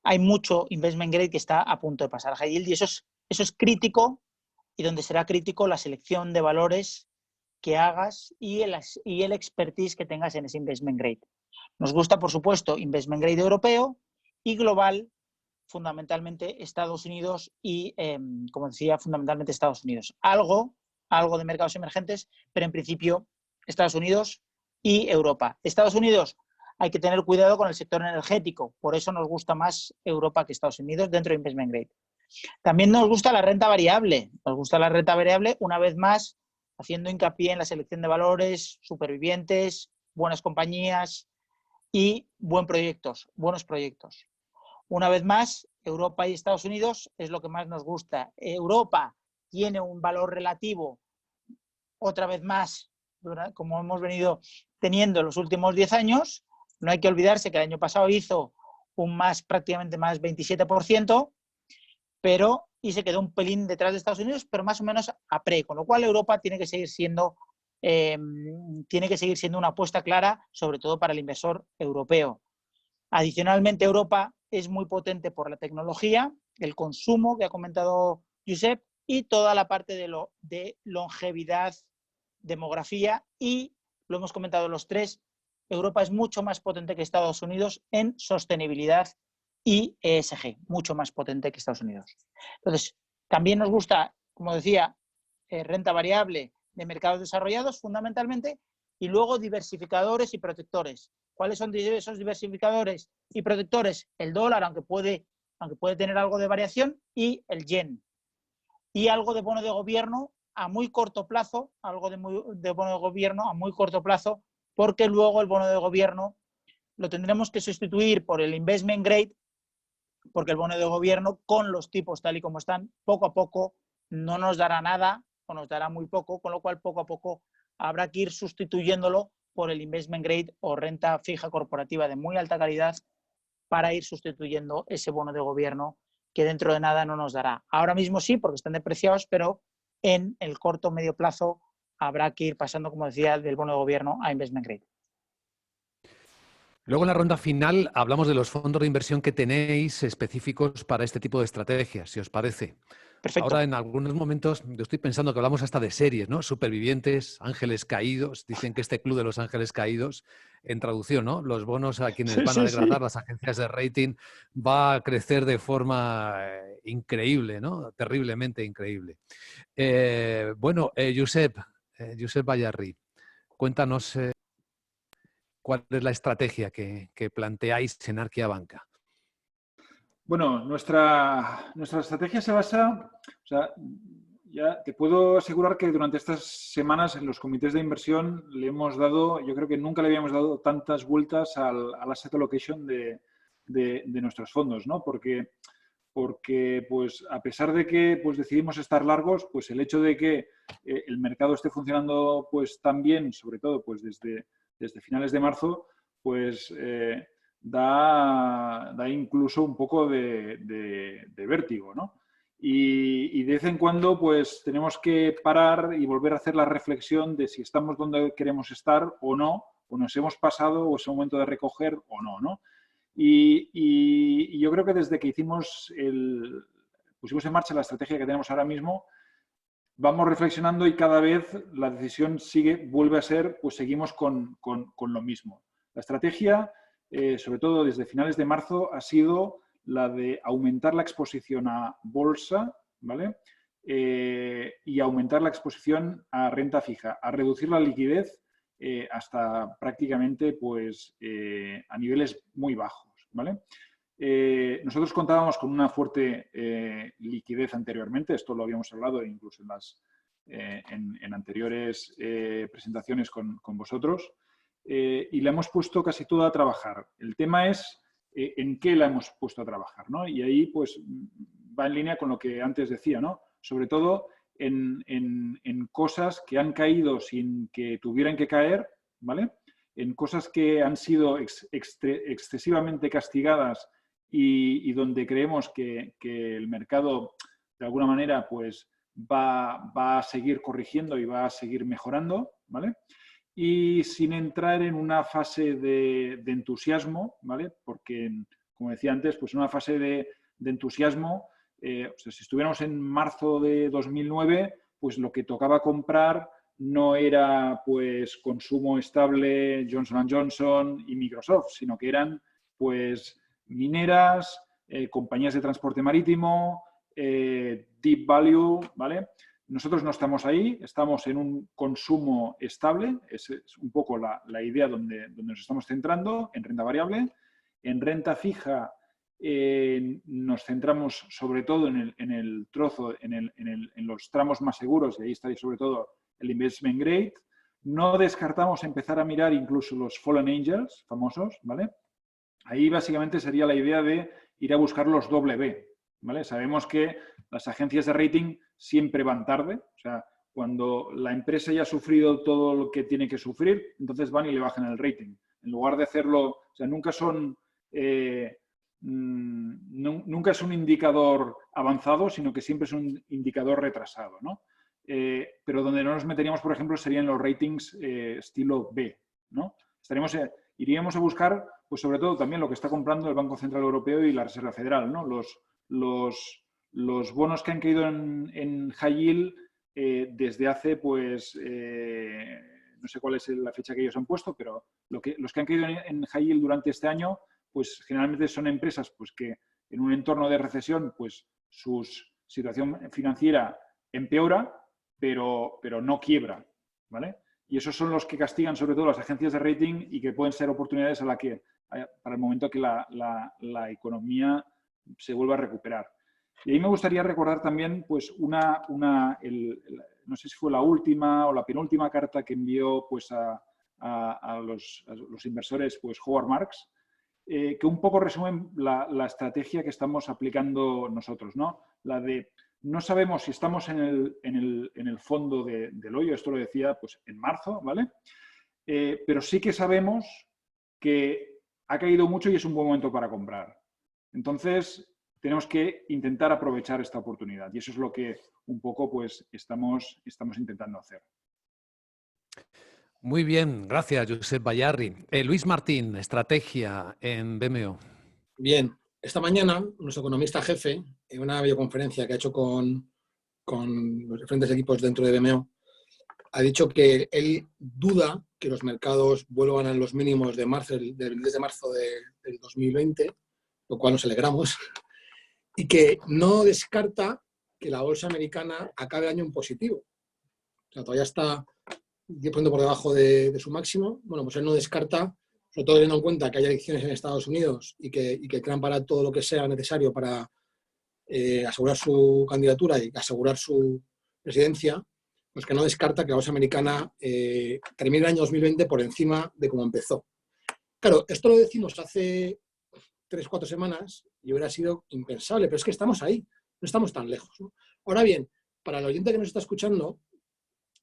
hay mucho investment grade que está a punto de pasar a high yield, y eso es crítico, y donde será crítico la selección de valores que hagas y el expertise que tengas en ese investment grade. Nos gusta, por supuesto, investment grade europeo y global, fundamentalmente Estados Unidos y, como decía, fundamentalmente Estados Unidos. Algo de mercados emergentes, pero en principio Estados Unidos y Europa. Estados Unidos, hay que tener cuidado con el sector energético, por eso nos gusta más Europa que Estados Unidos dentro de investment grade. También nos gusta la renta variable, una vez más haciendo hincapié en la selección de valores, supervivientes, buenas compañías y buenos proyectos. Una vez más, Europa y Estados Unidos es lo que más nos gusta. Europa tiene un valor relativo, otra vez más, como hemos venido teniendo en los últimos 10 años. No hay que olvidarse que el año pasado hizo prácticamente más 27%, y se quedó un pelín detrás de Estados Unidos, pero más o menos a pre, con lo cual Europa tiene que seguir siendo una apuesta clara, sobre todo para el inversor europeo. Adicionalmente, Europa es muy potente por la tecnología, el consumo que ha comentado Josep, y toda la parte de longevidad, demografía, y lo hemos comentado los tres, Europa es mucho más potente que Estados Unidos en sostenibilidad y ESG, mucho más potente que Estados Unidos. Entonces, también nos gusta, como decía, renta variable de mercados desarrollados fundamentalmente, y luego diversificadores y protectores. ¿Cuáles son esos diversificadores y protectores? El dólar, aunque puede tener algo de variación, y el yen. Y algo de bono de gobierno a muy corto plazo, de bono de gobierno a muy corto plazo, porque luego el bono de gobierno lo tendremos que sustituir por el investment grade, porque el bono de gobierno, con los tipos tal y como están, poco a poco no nos dará nada o nos dará muy poco, con lo cual poco a poco habrá que ir sustituyéndolo por el investment grade o renta fija corporativa de muy alta calidad para ir sustituyendo ese bono de gobierno que dentro de nada no nos dará. Ahora mismo sí, porque están depreciados, pero en el corto o medio plazo habrá que ir pasando, como decía, del bono de gobierno a investment grade. Luego en la ronda final hablamos de los fondos de inversión que tenéis específicos para este tipo de estrategias, si os parece. Perfecto. Ahora en algunos momentos yo estoy pensando que hablamos hasta de series, ¿no? Supervivientes, ángeles caídos. Dicen que este club de los ángeles caídos, en traducción, ¿no? Los bonos a quienes van a degradar las agencias de rating va a crecer de forma increíble, ¿no? Terriblemente increíble. Josep Bayarri, cuéntanos cuál es la estrategia que planteáis en Arquia Banca. Bueno, nuestra estrategia se basa, o sea, ya te puedo asegurar que durante estas semanas en los comités de inversión le hemos dado, yo creo que nunca le habíamos dado tantas vueltas al asset allocation de nuestros fondos, ¿no? Porque pues a pesar de que pues decidimos estar largos, pues el hecho de que el mercado esté funcionando pues tan bien, sobre todo pues desde finales de marzo, pues da incluso un poco de vértigo, ¿no? Y de vez en cuando pues tenemos que parar y volver a hacer la reflexión de si estamos donde queremos estar o no, o nos hemos pasado o es el momento de recoger o no, ¿no? Y yo creo que desde que pusimos en marcha la estrategia que tenemos ahora mismo, vamos reflexionando y cada vez la decisión vuelve a ser, pues seguimos con lo mismo. La estrategia, sobre todo desde finales de marzo, ha sido la de aumentar la exposición a bolsa, ¿vale? Y aumentar la exposición a renta fija, a reducir la liquidez hasta prácticamente pues, a niveles muy bajos, ¿vale? Nosotros contábamos con una fuerte liquidez anteriormente, esto lo habíamos hablado incluso en anteriores presentaciones con vosotros, y la hemos puesto casi toda a trabajar. El tema es en qué la hemos puesto a trabajar, ¿no? Y ahí pues va en línea con lo que antes decía, ¿no? Sobre todo en cosas que han caído sin que tuvieran que caer, ¿vale? En cosas que han sido excesivamente castigadas y donde creemos que el mercado de alguna manera pues va a seguir corrigiendo y va a seguir mejorando, ¿vale? Y sin entrar en una fase de entusiasmo, ¿vale? Porque, como decía antes, pues una fase de entusiasmo, o sea, si estuviéramos en marzo de 2009, pues lo que tocaba comprar no era pues consumo estable, Johnson & Johnson y Microsoft, sino que eran pues mineras, compañías de transporte marítimo, deep value, ¿vale? Nosotros no estamos ahí, estamos en un consumo estable, es un poco la idea donde nos estamos centrando, en renta variable. En renta fija nos centramos sobre todo en el trozo, en los tramos más seguros, y ahí está sobre todo el investment grade. No descartamos empezar a mirar incluso los fallen angels famosos, ¿vale? Ahí básicamente sería la idea de ir a buscar los W, ¿vale? Sabemos que las agencias de rating siempre van tarde, o sea, cuando la empresa ya ha sufrido todo lo que tiene que sufrir, entonces van y le bajan el rating. En lugar de hacerlo, o sea, nunca es un indicador avanzado, sino que siempre es un indicador retrasado, ¿no? Pero donde no nos meteríamos, por ejemplo, serían los ratings estilo B, ¿no? Iríamos a buscar, pues sobre todo también lo que está comprando el Banco Central Europeo y la Reserva Federal, ¿no? Los bonos que han caído en high yield desde hace, pues, no sé cuál es la fecha que ellos han puesto, pero los que han caído en high yield durante este año, pues generalmente son empresas pues, que en un entorno de recesión pues su situación financiera empeora, pero no quiebra, ¿vale? Y esos son los que castigan sobre todo las agencias de rating y que pueden ser oportunidades para el momento que la economía se vuelva a recuperar. Y ahí me gustaría recordar también pues no sé si fue la última o la penúltima carta que envió pues a los inversores pues Howard Marks, que un poco resumen la estrategia que estamos aplicando nosotros, ¿no? La de no sabemos si estamos en el fondo del hoyo, esto lo decía pues en marzo, ¿vale? Pero sí que sabemos que ha caído mucho y es un buen momento para comprar. Entonces, tenemos que intentar aprovechar esta oportunidad y eso es lo que un poco pues estamos intentando hacer. Muy bien, gracias, Josep Bayarri. Luis Martín, estrategia en BMO. Bien, esta mañana nuestro economista jefe, en una videoconferencia que ha hecho con los diferentes equipos dentro de BMO, ha dicho que él duda que los mercados vuelvan a los mínimos de marzo, del mes de marzo del 2020, lo cual nos alegramos, y que no descarta que la bolsa americana acabe el año en positivo. O sea, todavía está 10% por debajo de su máximo. Bueno, pues él no descarta, sobre todo teniendo en cuenta que hay elecciones en Estados Unidos y que Trump hará todo lo que sea necesario para asegurar su candidatura y asegurar su presidencia, pues que no descarta que la bolsa americana termine el año 2020 por encima de cómo empezó. Claro, esto lo decimos hace 3-4 semanas y hubiera sido impensable, pero es que estamos ahí, no estamos tan lejos, ¿no? Ahora bien, para el oyente que nos está escuchando,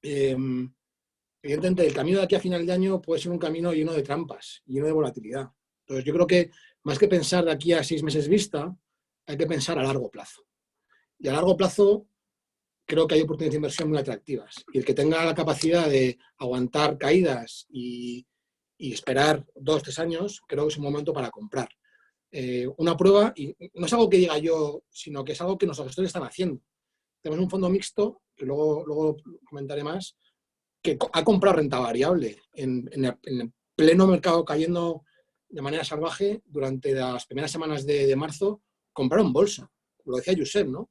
evidentemente el camino de aquí a final de año puede ser un camino lleno de trampas, lleno de volatilidad. Entonces yo creo que más que pensar de aquí a 6 meses vista, hay que pensar a largo plazo. Y a largo plazo creo que hay oportunidades de inversión muy atractivas. Y el que tenga la capacidad de aguantar caídas y esperar 2-3 años, creo que es un momento para comprar. Una prueba, y no es algo que diga yo, sino que es algo que nuestros gestores están haciendo. Tenemos un fondo mixto, que luego comentaré más, que ha comprado renta variable en el pleno mercado cayendo de manera salvaje durante las primeras semanas de marzo, compraron bolsa. Lo decía Josep, ¿no?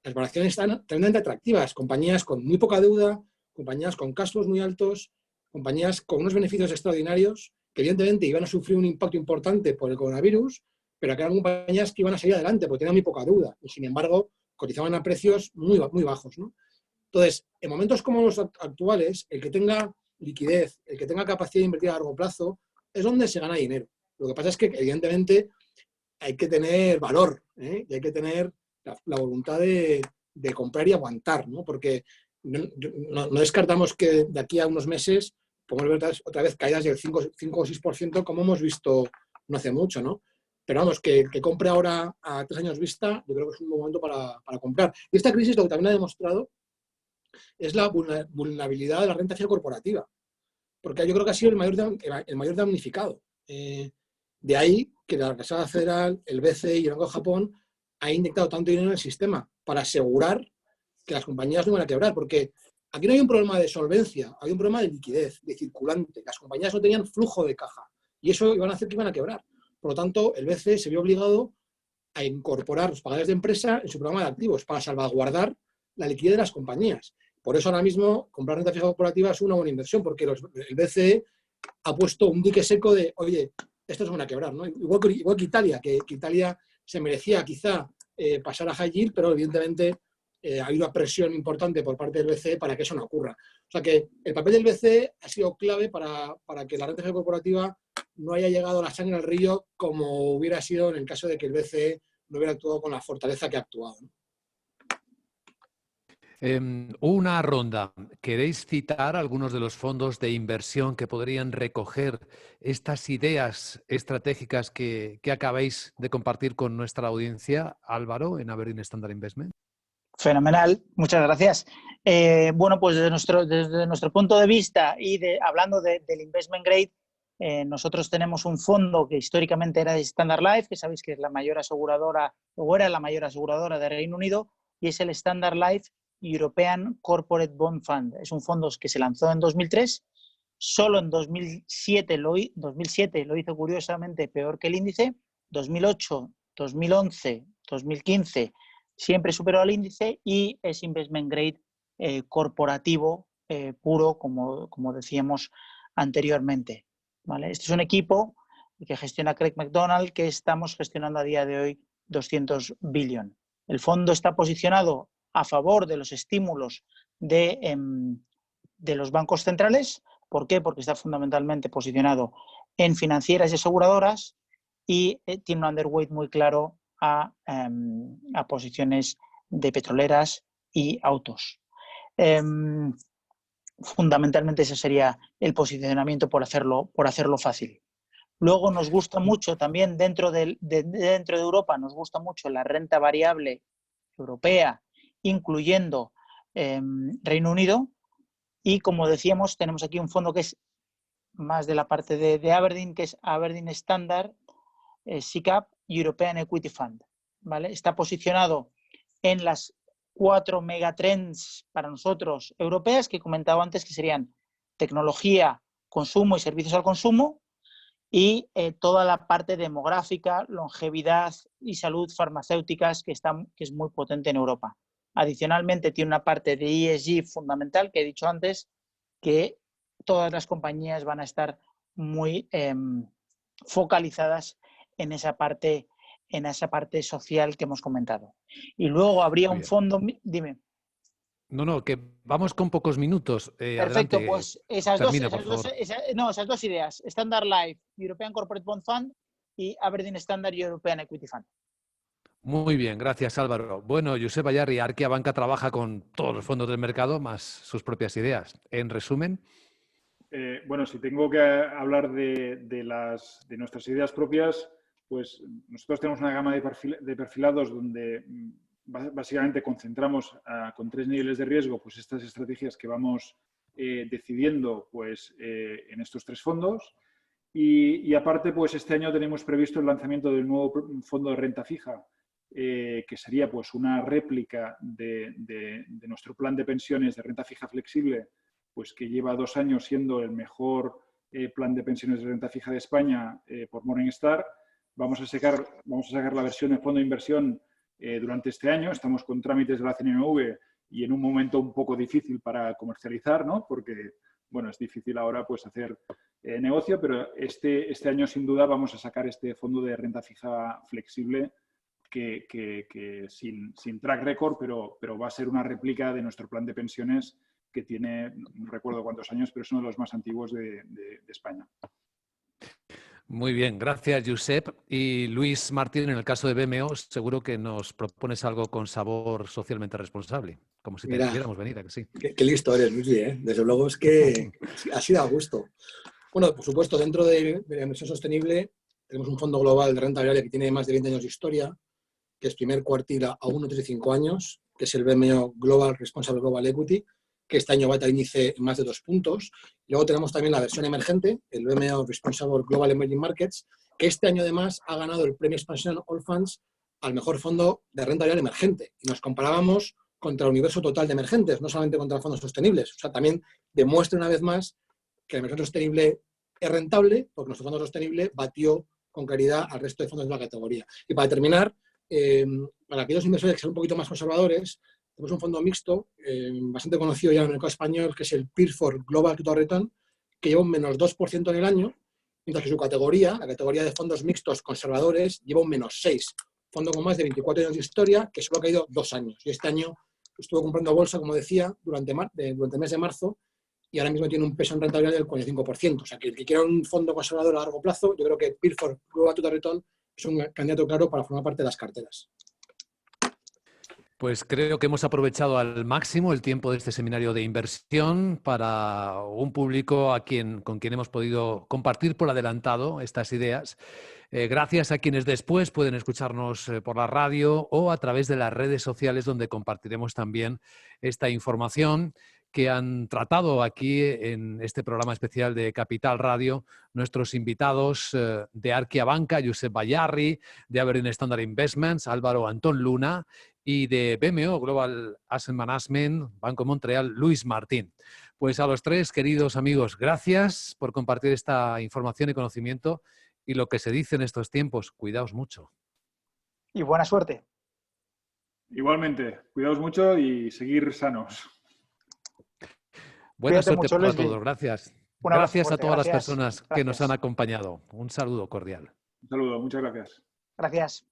Las valoraciones están tremendamente atractivas. Compañías con muy poca deuda, compañías con cash flows muy altos, compañías con unos beneficios extraordinarios que evidentemente iban a sufrir un impacto importante por el coronavirus, pero que eran compañías que iban a salir adelante porque tenían muy poca deuda y sin embargo cotizaban a precios muy, muy bajos, ¿no? Entonces, en momentos como los actuales, el que tenga liquidez, el que tenga capacidad de invertir a largo plazo, es donde se gana dinero. Lo que pasa es que, evidentemente, hay que tener valor, ¿eh? Y hay que tener la voluntad de comprar y aguantar, ¿no? Porque no descartamos que de aquí a unos meses podemos ver otra vez caídas del 5 o 6%, como hemos visto no hace mucho, ¿no? Pero vamos, que compre ahora a 3 años vista, yo creo que es un buen momento para comprar. Y esta crisis lo que también ha demostrado es la vulnerabilidad de la renta fija corporativa, porque yo creo que ha sido el mayor damnificado. De ahí que la Reserva Federal, el BCE y el Banco de Japón ha inyectado tanto dinero en el sistema para asegurar que las compañías no van a quebrar, porque aquí no hay un problema de solvencia, hay un problema de liquidez, de circulante. Las compañías no tenían flujo de caja y eso iban a hacer que iban a quebrar. Por lo tanto, el BCE se vio obligado a incorporar los pagadores de empresa en su programa de activos para salvaguardar la liquidez de las compañías. Por eso ahora mismo comprar renta fija corporativa es una buena inversión, porque el BCE ha puesto un dique seco de, oye, estos van a quebrar, ¿no? Igual que Italia, que Italia se merecía quizá pasar a high yield, pero evidentemente hay una presión importante por parte del BCE para que eso no ocurra. O sea que el papel del BCE ha sido clave para que la renta fija corporativa no haya llegado la sangre al río como hubiera sido en el caso de que el BCE no hubiera actuado con la fortaleza que ha actuado, ¿no? Una ronda. ¿Queréis citar algunos de los fondos de inversión que podrían recoger estas ideas estratégicas que acabáis de compartir con nuestra audiencia, Álvaro, en Aberdeen Standard Investment? Fenomenal, muchas gracias. Bueno, pues desde nuestro punto de vista y hablando del investment grade, nosotros tenemos un fondo que históricamente era de Standard Life, que sabéis que es la mayor aseguradora, o era la mayor aseguradora de Reino Unido, y es el Standard Life European Corporate Bond Fund. Es un fondo que se lanzó en 2003 Solo en 2007 lo hizo curiosamente peor que el índice. 2008, 2011, 2015 siempre superó al índice y es investment grade corporativo puro, como decíamos anteriormente, ¿vale? Este es un equipo que gestiona Craig McDonald, que estamos gestionando a día de hoy 200 billion. El fondo está posicionado a favor de los estímulos de los bancos centrales. ¿Por qué? Porque está fundamentalmente posicionado en financieras y aseguradoras y tiene un underweight muy claro a posiciones de petroleras y autos. Fundamentalmente ese sería el posicionamiento por hacerlo fácil. Luego nos gusta mucho también dentro de Europa, nos gusta mucho la renta variable europea, incluyendo Reino Unido. Y como decíamos, tenemos aquí un fondo que es más de la parte de Aberdeen, que es Aberdeen Standard SICAV European Equity Fund, ¿vale? Está posicionado en las 4 megatrends para nosotros europeas que comentaba antes, que serían tecnología, consumo y servicios al consumo, y toda la parte demográfica, longevidad y salud farmacéuticas que es muy potente en Europa. Adicionalmente tiene una parte de ESG fundamental que he dicho antes, que todas las compañías van a estar muy focalizadas en esa parte social que hemos comentado. Y luego habría un fondo... Dime. No, que vamos con pocos minutos. Perfecto, Adelante. pues esas dos ideas. Standard Life, European Corporate Bond Fund y Aberdeen Standard European Equity Fund. Muy bien, gracias Álvaro. Bueno, Josep Bayarri, Arquia Banca trabaja con todos los fondos del mercado más sus propias ideas. En resumen... Bueno, si tengo que hablar de nuestras ideas propias, pues nosotros tenemos una gama de perfilados donde básicamente concentramos con 3 niveles de riesgo pues estas estrategias que vamos decidiendo pues, en estos 3 fondos. Y aparte, pues este año tenemos previsto el lanzamiento del nuevo fondo de renta fija, que sería pues una réplica de nuestro plan de pensiones de renta fija flexible, pues que lleva 2 años siendo el mejor plan de pensiones de renta fija de España por Morningstar. Vamos a sacar la versión de fondo de inversión durante este año. Estamos con trámites de la CNMV y en un momento un poco difícil para comercializar, ¿no? Porque, bueno, es difícil ahora pues hacer negocio, pero este año sin duda vamos a sacar este fondo de renta fija flexible que sin track record, pero va a ser una réplica de nuestro plan de pensiones que tiene, no recuerdo cuántos años, pero es uno de los más antiguos de España. Muy bien, gracias Josep. Y Luis Martín, en el caso de BMO, seguro que nos propones algo con sabor socialmente responsable, como si te viéramos venir, ¿a que sí? Qué listo eres, Luis, ¿eh? Desde luego es que así da gusto. Bueno, por supuesto, dentro de la inversión sostenible tenemos un fondo global de renta variable que tiene más de 20 años de historia, que es primer cuartil a 1,35 años, que es el BMO Global Responsible Global Equity, que este año va a índice en más de 2 puntos. Luego tenemos también la versión emergente, el BMO Responsible Global Emerging Markets, que este año además ha ganado el premio Expansión All Funds al mejor fondo de renta variable emergente. Y nos comparábamos contra el universo total de emergentes, no solamente contra fondos sostenibles. O sea, también demuestra una vez más que la inversión sostenible es rentable, porque nuestro fondo sostenible batió con claridad al resto de fondos de la categoría. Y para terminar, para aquellos inversores que son un poquito más conservadores, tenemos un fondo mixto, bastante conocido ya en el mercado español, que es el Peerford Global Total Return, que lleva un menos 2% en el año, mientras que su categoría, la categoría de fondos mixtos conservadores, lleva un menos 6%. Fondo con más de 24 años de historia, que solo ha caído 2 años. Y este año estuvo comprando bolsa, como decía, durante el mes de marzo, y ahora mismo tiene un peso en rentabilidad del 45%. O sea, que el que quiera un fondo conservador a largo plazo, yo creo que Peerford Global Total Return es un candidato claro para formar parte de las carteras. Pues creo que hemos aprovechado al máximo el tiempo de este seminario de inversión para un público con quien hemos podido compartir por adelantado estas ideas. Gracias a quienes después pueden escucharnos por la radio o a través de las redes sociales, donde compartiremos también esta información que han tratado aquí en este programa especial de Capital Radio nuestros invitados de Arquia Banca, Josep Bayarri, de Aberdeen Standard Investments, Álvaro Antón Luna, y de BMO Global Asset Management, Banco Montreal, Luis Martín. Pues a los tres, queridos amigos, gracias por compartir esta información y conocimiento. Y lo que se dice en estos tiempos, cuidaos mucho. Y buena suerte. Igualmente, cuidaos mucho y seguir sanos. Buena Cuídate suerte mucho, para Luismi. todos. Gracias. Un abrazo Gracias a fuerte, todas las gracias. personas que nos Gracias. han acompañado. Un saludo cordial. Un saludo, muchas gracias. Gracias.